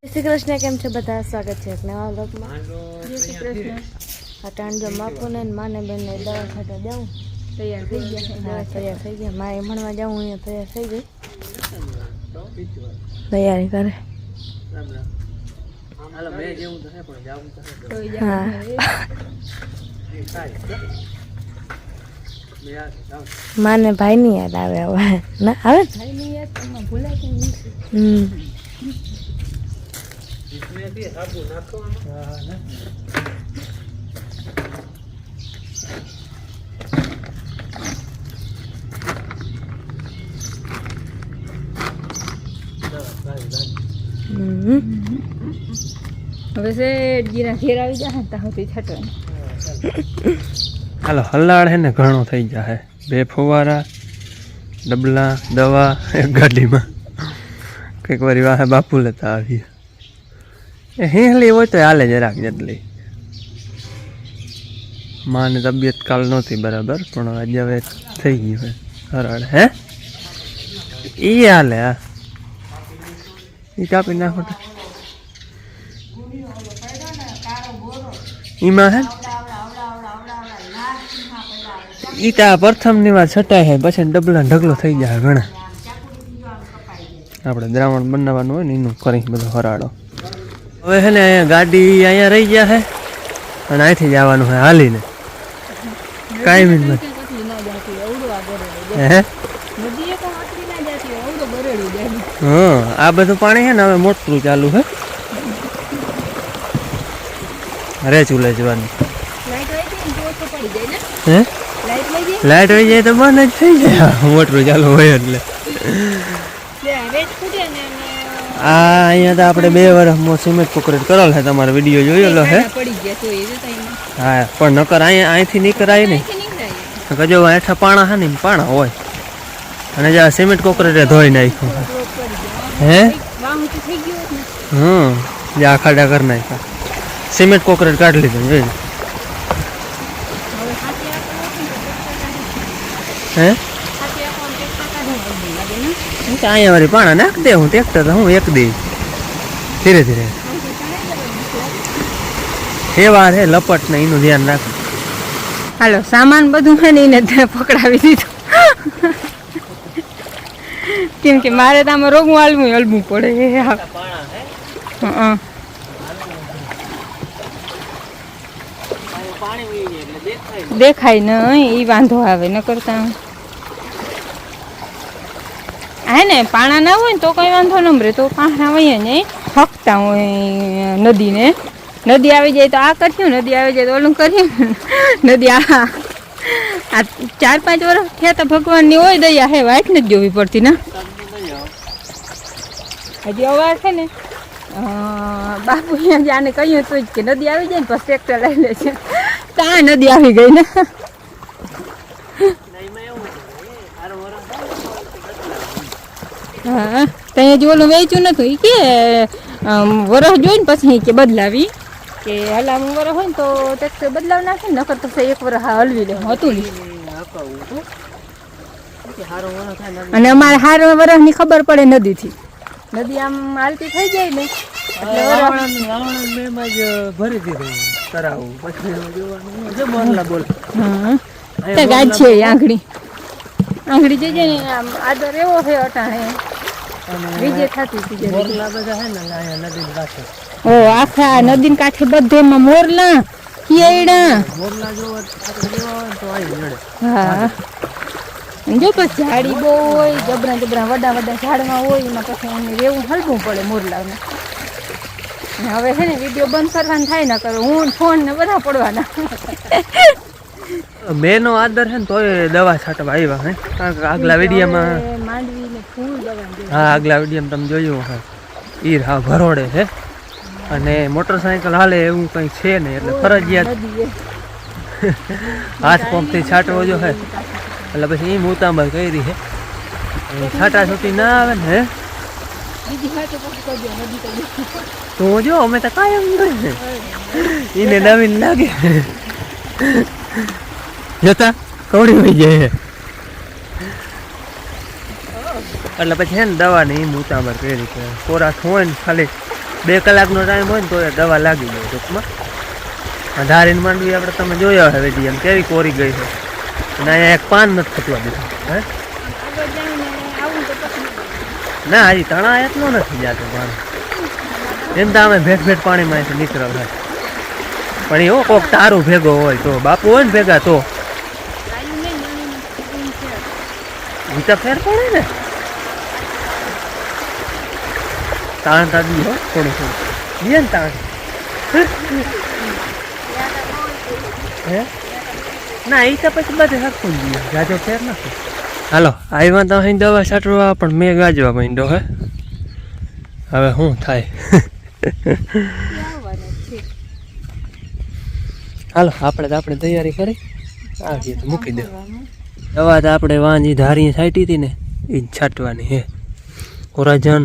શ્રી કૃષ્ણ, કેમ છે બધા? સ્વાગત છે એક નવા વ્લોગમાં. અટાણ જો બાપુને માને બેનને દવા ખાતે જાઉં. તૈયાર થઈ ગયા. મારે ભણવા જાઉં, અહીંયા તૈયાર થઈ ગઈ. તૈયારી કરે. માને ભાઈ ની યાદ આવે હવે ના આવે હવે શેઠજીના ઘેર આવી જાય ત્યાં સુધી છટવાનું. હાલો હલ્લાડ હે ને ઘણો થઈ જાય. 2 ફુવારા, ડબલા, દવા એક ગાડીમાં. કંઈક વાર વાહે બાપુ લેતા આવીએ. એ હેલી હોય તો હાલે જરાક જેટલી. માને તબિયત કાલ નહોતી બરાબર, પણ આજે હવે થઈ ગયું હોય હરાડ. હે એ હાલે. હા એ કાપી નાખો. એમાં હે ઈ તો પ્રથમ ની વાત છટાય છે, પછી ડબલા ઢગલો થઈ જાય ઘણા. આપણે દ્રાવણ બનાવવાનું હોય ને એનું કરી બધો હરાડો. હવે છે ને અહીંયા ગાડી અહીંયા રહી ગયા છે અને અહીંથી જવાનું હોય હાલીને. કાંઈ બી હા આ બધું પાણી છે ને હવે મોટરું ચાલુ છે. રે ચૂલે જવાનું હે લાઈટ વહી જાય તો બંધ જ થઈ જાય. મોટરું ચાલુ હોય એટલે. આ અહીંયા તો આપણે 2 વર્ષમાં સિમેન્ટ કોન્ક્રીટ કરેલ છે, તમારો વિડીયો જોયેલો છે. હા પણ નકર અહીંયા અહીંથી નીકળાય નહીં. જો હેઠા પાણા છે ને પાણા હોય અને જ્યાં સિમેન્ટ કોન્ક્રીટ ધોઈ નાખ્યું. હે જ્યાં ખાડા કરી નાખ્યા, સિમેન્ટ કોન્ક્રીટ કાઢી લીધું જોઈ. હે અહીંયા વાળી પાણા નાખ દે. હું ટ્રેક્ટર તો હું એક દઈ ધીરે ધીરે. એ વાર હે લપટ ને એનું ધ્યાન રાખું. હાલો સામાન બધું છે ને એને પકડાવી દીધું, કેમ કે મારે તો આમાં રોગું હલવું પડે. દેખાય નહીં એ વાંધો આવે ન કરતા. હે ને પાણા ના હોય ને તો કઈ વાંધો ન મળે, તો પાણા હોય ને હકતા હોય નદીને. નદી આવી જાય તો આ કર્યું, નદી આવી જાય તો ઓલું કર્યું. નદી આ 4-5 વર્ષ થયા તો ભગવાનની હોય દયા હે, વાટ નથી જોવી પડતી ને. હજી અવાર છે ને બાપુ અહીંયા આને કહ્યું હતું કે નદી આવી જાય ને પછી ટ્રેક્ટર લઈ લે છે. ત્યાં નદી આવી ગઈ ને. હા ત્યાં હજી ઓલું વેચ્યું નતું એ કે વરસ જોઈને પછી કે બદલાવી કે હલામું વરસ હોય ને તો ટ્રેક્ટર બદલાવ નાખે ને, નકર તો 1 વર્ષ હલવી લે હતું નહીં. અને અમારે હાર વરસની ખબર પડે નદીથી. નદી આમ હાલતી થઈ જાય ને ભરી દીધું કરાવું પછી બોલ. હા ગાજ છે આંગળી જે છે ને આમ આદર એવો છે અટાણે વિજય થતી હતી. મોરલા બધા હે ને નદી કાંઠે. ઓ આખા નદી કાંઠે બધેમાં મોરલા કિયડા મોરલા જો આપણે જેવા હોય તો આવી નડે. હા જો પછી ઝાડી બહુ હોય, જબરા વડા ઝાડમાં હોય, એમાં પછી એને રહેવું હલવું પડે મોરલાને. હવે છે ને વિડીયો બંધ કરવાનું થાય ને કરો, હું ફોન ને બધા પડવાના. મેનો આદર છે ને તોય દવા છાંટવા આવ્યા હે, કારણ કે આગલા વિડીયોમાં માંડવી ને ફૂલ દવા. હા આગલા વિડીયોમાં તમે જોયું હે ઈર હા ભરોડે છે અને મોટરસાયકલ હાલે એવું કંઈ છે નહીં, એટલે ફરજિયાત હાથ પંપથી છાંટવો જો હે. એટલે પછી એ મુતાંબર કરી છે છાંટા છૂટી ના આવે ને. હે તો જો અમે તો કાયમ જોઈએ એને નવીન લાગે જતા કવડી હોઈ જાય. એટલે પછી હે ને દવા ને એ મુતાંબર કરી છે. કોરા હોય ને ખાલી 2 કલાકનો ટાઈમ હોય ને તો એ દવા લાગી જાય ટૂંકમાં. ધારીને માંડવી આપણે તમે જોયા હવે એમ કેવી કોરી ગઈ છે અને અહીંયા એક પાન નથી થતું દીધું. હે ના હજી તણા એટલો નથી જતો પાણી. એમ તો અમે ભેટ પાણીમાં નીકળ્યો હોય પણ એવો કોક તારું ભેગો હોય તો બાપુ હોય ને ભેગા તો તો ફેર પડે ને. તાણ તાદી હો થોડું દે ને તાણ. હે ના એ તો પછી બધે હરખું જ દઈએ ગાજો ફેર નથી. હાલો આવ્યા તો અહીં દવા છાંટવા પણ મેં ગાજવા માંડ્યો હે. હવે શું થાય હાલો આપણે તો આપણે તૈયારી કરી આવીએ તો મૂકી દે. દવા તો આપણે વાંજી ધારી છાંટી હતી ને એ જ છાંટવાની હે. કોરાજન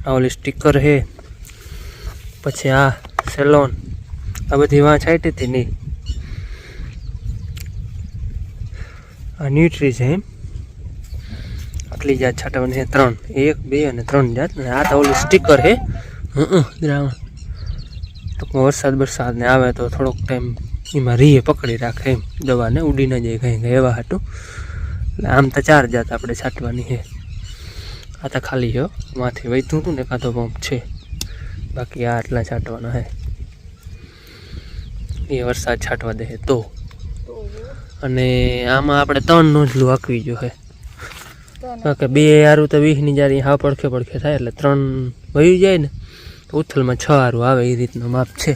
આ ઓલી સ્ટીકર હે પછી આ સેલોન આ બધી વાં છાંટી હતી નહીં. આ ન્યુટ્રી છે એમ આટલી જાત છાંટવાની છે 3 1 2 અને 3 જાત. આ તો ઓલી સ્ટીકર હે દ્રાવણ ટૂંકમાં વરસાદ ને આવે તો થોડોક ટાઈમ એમાં રીએ પકડી રાખે એમ દવાને ઉડી ન જાય કંઈ એવા હાટું. એટલે આમ તો 4 જાત આપણે છાંટવાની છે. આ તો ખાલી છે માંથી વહીતું હતું ને કાં તો પંપ છે બાકી આ આટલા છાંટવાના છે એ વરસાદ છાંટવા દે તો. અને આમાં આપણે 3 નોંધલું આંકવી જોઈએ કારણ કે 2 હારું તો 20ની જારી હા પડખે થાય એટલે 3 વહી જાય ને તો ઉથલમાં 6 હારું આવે એ રીતનું માપ છે.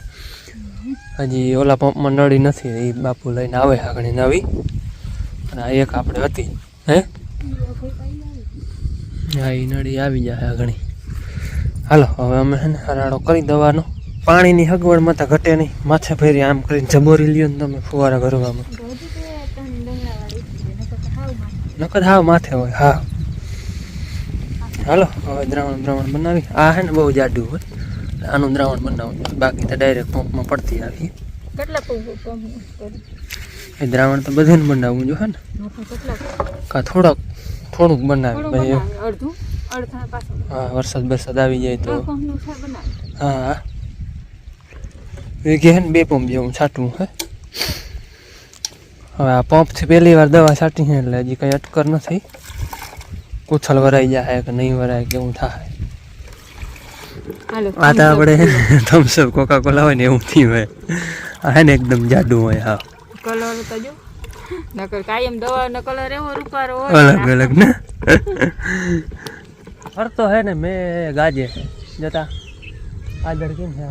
હજી ઓલા પંપમાં નળી નથી એ બાપુ લઈને આવે આગળ નવી અને આ એક આપણે હતી હે હા એ નળી આવી જાય આગળ. હાલો હવે અમે છે ને હરાડો કરી દવાનો. પાણીની હગવડમાં તો ઘટે નહીં. માથે ફેરી આમ કરીને જબોરી લ્યો ને તમે ફુવારા ભરવામાં નકર હાવ માથે હોય. હા હાલો હવે દ્રાવણ બનાવી. આ છે ને બહુ જાડું હોય આનું દ્રાવણ બનાવવું બાકી તો ડાયરેક્ટ પંપમાં પડતી આવી. એ દ્રાવણ તો બધાને બનાવવું જોઈએ ને કાં થોડુંક બનાવી. હા વરસાદ આવી જાય તો હા એ કે ને 2 પંપ જેવું છાંટવું હે. હવે આ પંપથી પહેલી વાર દવા છાંટી છે એટલે હજી કંઈ અટકર નથી. ઉછલ વરાઈ જાય કે નહીં વરાય કેવું થાય. આ તો આપણે થમ્સઅપ કોકા કોલા હોય ને એવું થયું હોય. આ હે ને એકદમ જાડું હોય. હા કલર તો જો નકર કાયમ દવાનો કલર એવો રૂપારો હોય અલગ ને. ફરતો હે ને મેં ગાજે જતા આગળ કેમ છે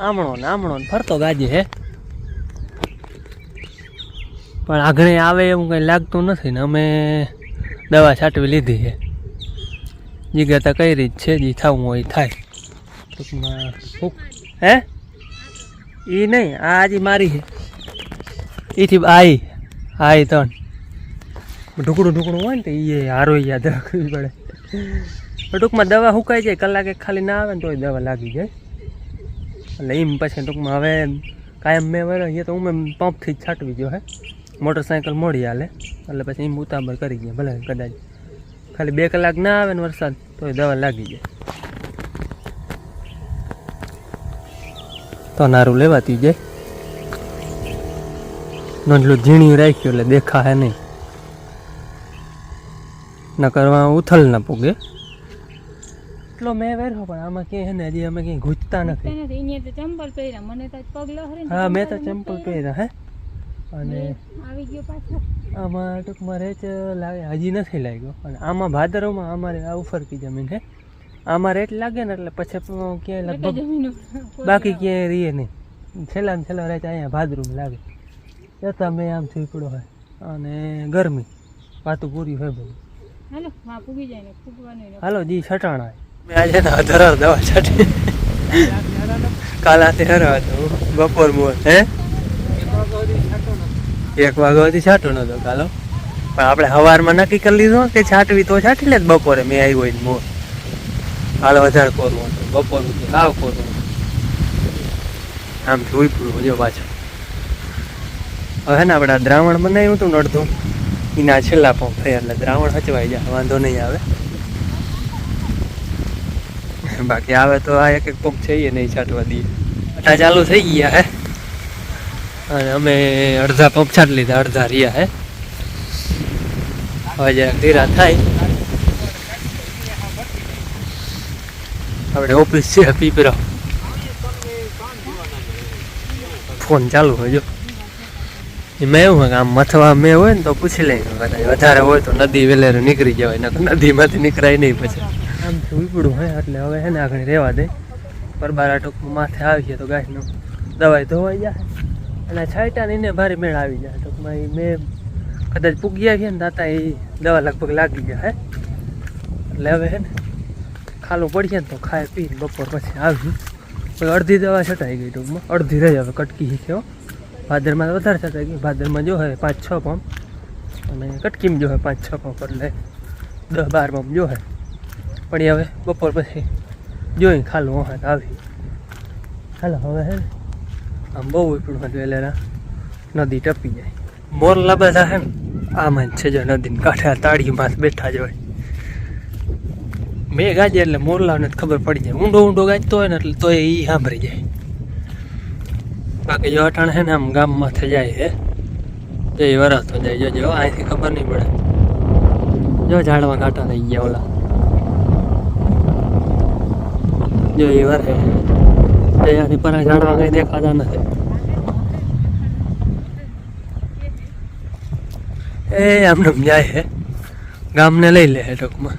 આમણો ને ફરતો ગાજે હે પણ આગળ આવે એવું કંઈ લાગતું નથી ને અમે દવા છાંટવી લીધી છે. જીગા કઈ રીત છે જે થવું હોય થાય ટૂંકમાં. હે એ નહીં આ હજી મારી છે એથી આઈ 3 ઢુકડું હોય ને તો એ હારો યાદ રાખવી પડે. ટૂંકમાં દવા સુકાઈ જાય કલાક એક ખાલી ના આવે ને તોય દવા લાગી જાય. એટલે એમ પછી ટૂંકમાં હવે કાયમ મેં વળે એ તો હું પંપથી જ છાંટવી જો હે. મોટરસાઇકલ મોડી હાલે એટલે પછી એમ ઉતાવળ કરી ગયા ભલે કદાચ ખાલી 2 કલાક ના આવે ને વરસાદ તોય દવા લાગી જાય. તો નારું લેવાતી જાય. નોંધલું ઝીણ્યું રાખ્યું એટલે દેખાય નહીં ન કરવા ઉથલ ના પૂગે એટલો મેં વેરો પણ આમાં ક્યાંય હે ને હજી અમે ક્યાંય ઘૂંચતા નથી. ચંપલ પહેર્યા મને તો પગ લહરે. હા મેં તો ચંપલ પહેર્યા હે અને આવી ગયો પાછો આમાં ટૂંકમાં રેચ લાગે હજી નથી લાગ્યો. અને આમાં ભાદરમાં અમારે આ ઉફરકી જમીન છે આમાં રેટ લાગે ને એટલે પછી ક્યાંય લગભગ બાકી ક્યાંય રહીએ નહીં. છેલ્લા રેચ અહીંયા ભાદરમાં લાગે જતા મેં આમ છીપડો હોય અને ગરમી વાતું પૂરી હોય બધું. હાલો જી છટાણા મેં આજે ધરાર દવા છાટી કાલાથી હરવા હતો બપોર મોર હે 1 વાગ્યાથી છાંટો નતો કાલો પણ આપણે સવારમાં નક્કી કરી લીધું કે છાંટવી તો છાંટી લે બપોરે મેં આવ્યો હોય મોર. હાલ વધારે કોરવું હતું બપોર સાવ કોરવું આમ જોઈ પૂરું જો પાછળ. હવે ને આપણે દ્રાવણ બનાવ્યું હતું નડતું એના છેલ્લા પંપ થયા એટલે દ્રાવણ હચવાઈ જાય વાંધો નહીં આવે. બાકી આવે તો આ એક પંપ છે એ નહીં છાંટવા દઈએ. આ ચાલુ થઈ ગયા હે અને અમે અડધા પંપ છાંટી લીધા, અડધા રહ્યા હે. હવે જરાક ધીરા થાય. આપણે ઓફિસ છે પીપરા, ફોન ચાલુ હોય જો. એમાં એવું હોય કે આમ મથવા મેં હોય ને તો પૂછી લઈને, વધારે હોય તો નદી વેલેરે નીકળી જવાય, નદીમાંથી નીકળાય નહીં પછી. આમ ઉપડું હોય એટલે હવે હે ને આગળ રહેવા દે. પરબારા ટૂંકમાં માથે આવી જાય તો ગાયનું દવાઈ ધોવાઈ જાય અને છાંટા ને એને ભારે મેળ આવી જાય. ટૂંકમાં એ મેં કદાચ પૂગ્યા છે ને તાતા એ દવા લગભગ લાગી જાય હે. એટલે હવે હે ને ખાલું પડીએ ને તો ખાઈ પીને બપોર પછી આવ્યું. અડધી દવા છટાઈ ગઈ ટૂંકમાં, અડધી રહી હવે કટકી શીખ્યો. ભાદરમાં વધારે છટાઈ ગઈ. ભાદરમાં જો હોય 5-6 પંપ અને કટકીમાં જો હોય 5-6 પંપ, એટલે 10-12 પંપ જો હોય. પણ એ હવે બપોર પછી જોઈ ખાલું વખત આવી. હાલો હવે હે ને આમ બહુ ઉપડું વેલેરા નદી ટપી જાય. મોરલા બધા હે ને આમાં જ છે જો નદીને કાંઠે તાળીમાં બેઠા જ હોય. મેં ગાજે એટલે મોરલાને ખબર પડી જાય. ઊંડો ઊંડો ગાજતો હોય ને એટલે તો એ સાંભળી જાય. બાકી જો અટાણ છે ને આમ ગામમાંથી જાય હે તો એ વરાતો જાય. જો અહીંથી ખબર નહીં પડે. જો ઝાડવા કાંટા થઈ ગયા ઓલા, જો એ વરે અહીંયાથી પર ઝાડવા કંઈ દેખાતા નથી. એ આમને જાય હે, ગામને લઈ લે હે ટૂંકમાં.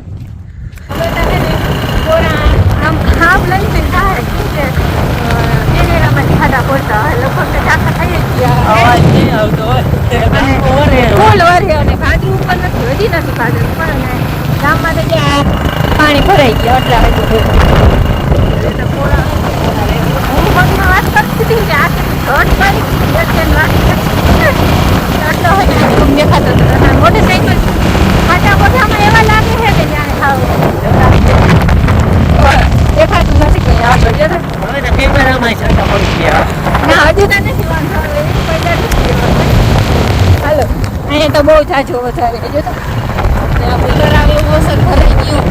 પાણી ભરાઈ ગયા મોટરસાઇકલ ખાટા મોઢામાં એવા લાગે છે કે જાણે ખાવ દેખાતું નથી કઈ. આગળ જતો ના હજુ તો નથી વાંધો. હાલો અહીંયા તો બહુ જાજો વધારે જો તો આપણે કરાવે એવું અસર ભરાઈ ગયું.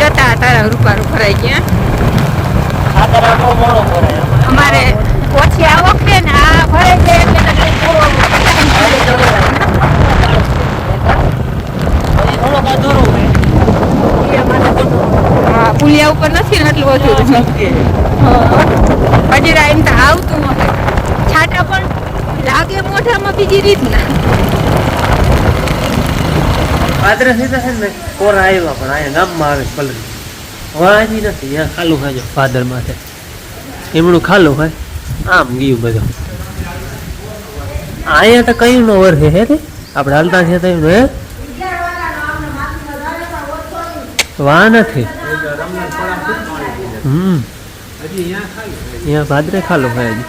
જતા તારા રૂપારું ભરાઈ ગયા. અમારે ઓછી આવક છે ને આ ભરાઈ જાય એટલે પુલિયા ઉપર નથી ને એટલું ઓછું હજી એમ તો આવતું નથી. છાટા પણ લાગે મોઢામાં બીજી રીતના. પાદરા સીધા છે ને કોરા આવ્યા પણ અહીંયા ગામમાં આવે પલરી. વાંચી નથી અહીંયા ખાલું ખાજો પાદરમાં છે એમનું ખાલું હોય આમ ગયું બધું. અહીંયા તો કયું નો વર છે હે આપણે હાલતા છે તો હે વા નથી. અહીંયા પાદરે ખાલું હોય હજી.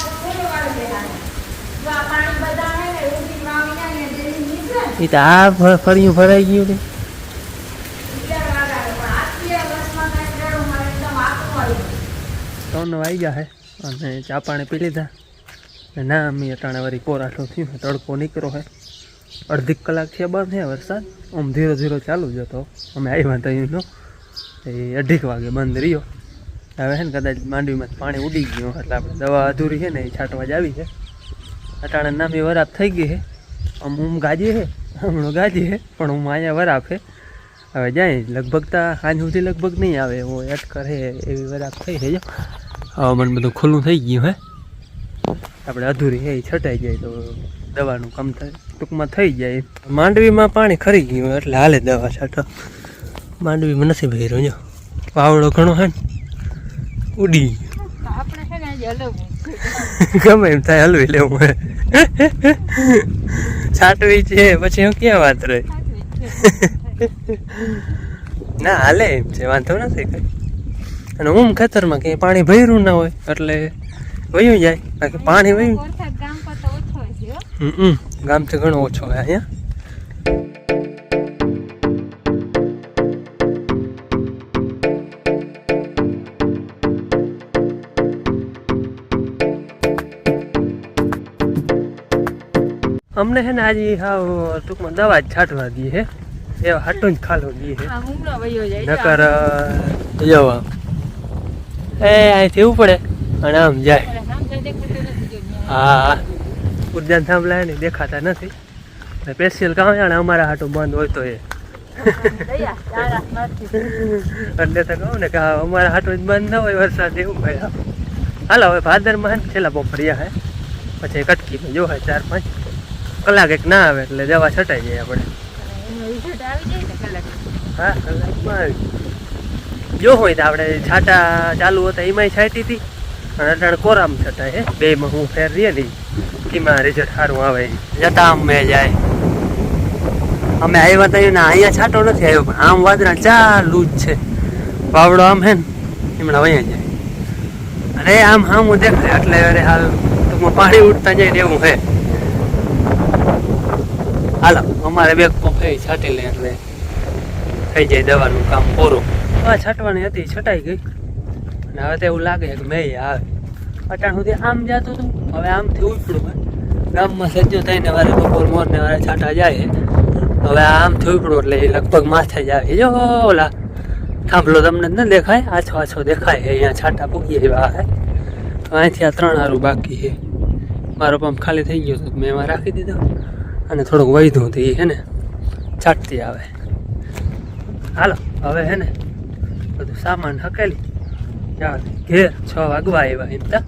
એ તો આ ફર્યું ભરાઈ ગયું ને ત્રણ વાઈ ગયા હે અને ચા પાણી પી લીધા. ના અમે અટાણે વળી પોરાઠો થયું, તડકો નીકળ્યો હે. અડધી કલાક છે બંધ હે વરસાદ, આમ ધીરો ધીરો ચાલુ જ હતો. અમે આવ્યા તો એનો એ 2:30 વાગે બંધ રહ્યો. હવે છે ને કદાચ માંડવીમાં પાણી ઉડી ગયું એટલે આપણે દવા અધૂરી છે ને એ છાંટવા જ આવી છે. અટાણે નામી વરાપ થઈ ગઈ છે. આમ હું ગાજી છે હમણાં ગાજી છે પણ હું અહીંયા વરાપ છે. હવે જાય લગભગ તો સાંજ સુધી લગભગ નહીં આવે એવો અટકર હે એવી વરાપ થઈ છે. જો હવામાન બધું ખુલ્લું થઈ ગયું હે. આપણે અધૂરી હે એ છટાઈ જાય તો દવાનું કામ થાય ટૂંકમાં થઈ જાય. માંડવીમાં પાણી ખરી ગયું એટલે હાલે દવા છાંટો. માંડવીમાં નથી ભર્યો જો પાવડો ઘણો હે ને ઉડી ગમે એમ થાય હલવી લેવું હે. છાંટવી છે પછી હું ક્યાં વાત રહી. ના હાલે એમ છે, વાંધો નથી કઈ. અને હું ખેતરમાં ક્યાંય પાણી ભર્યું ના હોય એટલે વયું જાય. બાકી પાણી વયું ગામથી ઘણો ઓછો હોય અહીંયા. અમને છે ને આજે હા ટૂંકમાં દવા જ છાંટવા દઈએ છે એ હાટું જ ખાલું દી છે આ હુમલો વયો જાય નકર જો આમ એ અહીંથી ઉપડે અને આમ જાય હા ઉદ્યાન થાંભલા ને દેખાતા નથી સ્પેશિયલ કામ જાણે અમારા હાટું બંધ હોય તો એ એટલે તો કહું ને કે અમારા હાટું જ બંધ ના હોય વરસાદ એવું ભાઈ હાલો હવે ભાદરમાં છેલ્લા બપોરિયા હે પછી કટકીમાં જો 4-5 કલાક એક ના આવે એટલે દવા છટાઈ જાય આપણે હા કલાકમાં આવી જો હોય તો આપણે છાટા ચાલુ હતા એમાંય છાંટી હતી અને અટાણે કોરામ છટાય હે બેમાં હું ફેર રહીએ ને એમાં રિઝલ્ટ સારું આવે જતા અમે જાય અમે આવ્યા હતા ને અહીંયા છાંટો નથી આવ્યો પણ આમ વાદળા ચાલુ જ છે પાવડો આમ હે ને એમણા વયા જાય અરે આમ હું દેખાય એટલે અરે હાલ ટૂંકમાં પાણી ઉઠતા જાય ને એવું હે હાલો અમારે બે પંપ છાંટી લે એટલે થઈ જાય દવાનું કામ પૂરું આ છાંટવાની હતી છટાઈ ગઈ અને હવે તો એવું લાગે કે મેં આવે અટાણ સુધી આમ જતું હતું હવે આમથી ઉપડું ગામમાં સજ્જો થઈને વારે બપોર મોરને વારે છાંટા જાય હવે આમથી ઉપડું એટલે લગભગ માથે જ આવે જો ઓલા થાંભલો તમને ન દેખાય આછો આછો દેખાય અહીંયા છાંટા પૂગી એવા હે અહીંથી આ 3 હારું બાકી છે મારો પંપ ખાલી થઈ ગયો તો મેં એમાં રાખી દીધો અને થોડુંક વૈધું હતું એ હે ને છાંટતી આવે હાલો હવે હે ને બધું સામાન હકેલી ઘેર 6 વાગવા આવ્યા એમ તા